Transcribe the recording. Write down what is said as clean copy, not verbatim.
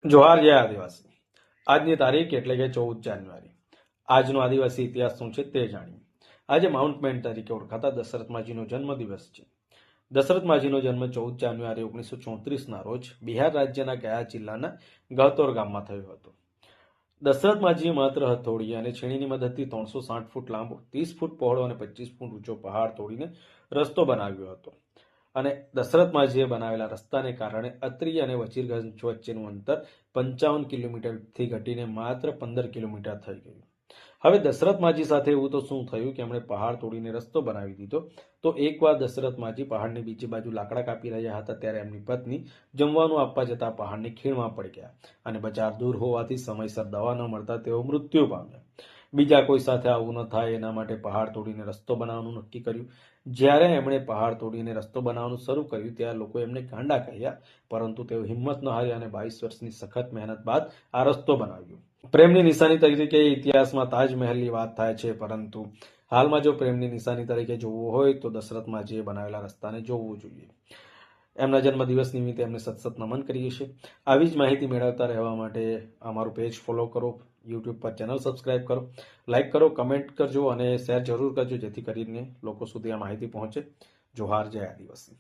જોહાર જય આદિવાસી। આજની તારીખ એટલે કે 14 જાન્યુઆરી। આજનો આદિવાસી ઇતિહાસ શું છે તે જાણીએ। આજે માઉન્ટ મેન તરીકે ઓળખાતા દશરથ માજીનો જન્મદિવસ છે। દશરથ માજીનો જન્મ 14 જાન્યુઆરી 1934ના રોજ બિહાર રાજ્યના ગયા જિલ્લાના ગહતોર ગામમાં થયો હતો। દશરથ માજીએ માત્ર હથોડી અને છીણીની મદદથી 360 ફૂટ લાંબો, 30 ફૂટ પહોળો અને 25 ફૂટ ઊંચો પહાડ તોડીને રસ્તો બનાવ્યો હતો। અને દશરથ માજીએ બનાવેલા રસ્તાને કારણે અત્રી અને વજીરગંજ વચ્ચેનું અંતર 55 કિલોમીટરથી ઘટીને માત્ર 15 કિલોમીટર થઈ ગયું। હવે દશરથ માજી સાથે એવું તો શું થયું કે એમણે પહાડ તોડીને રસ્તો બનાવી દીધો। તો એકવાર દશરથ માજી પહાડની બીજી બાજુ લાકડા કાપી રહ્યા હતા ત્યારે એમની પત્ની જમવાનું આપવા જતા પહાડની ખીણમાં પડી ગયા અને બજાર દૂર હોવાથી સમયસર દવા ન મળતા તેઓ મૃત્યુ પામ્યા। બીજા કોઈ સાથે આવું ન થાય એના માટે પહાડ તોડીને રસ્તો બનાવવાનું નક્કી કર્યું। જ્યારે એમણે પહાડ તોડીને રસ્તો બનાવવાનું શરૂ કર્યું ત્યારે લોકો એમને ગાંડા કહ્યા, પરંતુ તેઓ હિંમત ન હારી અને 22 વર્ષની સખત મહેનત બાદ આ રસ્તો બનાવ્યો। પ્રેમની નિશાની તરીકે ઇતિહાસમાં તાજમહેલની વાત થાય છે, પરંતુ હાલમાં જો પ્રેમની નિશાની તરીકે જોવું હોય તો દશરથ માજીએ બનાવેલા રસ્તાને જોવું જોઈએ। એમના જન્મદિવસ નિમિત્તે એમને સતત નમન કરીએ છીએ। આવી જ માહિતી મેળવતા રહેવા માટે અમારું પેજ ફોલો કરો, યુટ્યુબ પર ચેનલ સબસ્ક્રાઇબ કરો, લાઇક કરો, કમેન્ટ કરજો અને શેર જરૂર કરજો, જેથી કરીને લોકો સુધી આ માહિતી પહોંચે। જોહાર, જય આદિવાસી।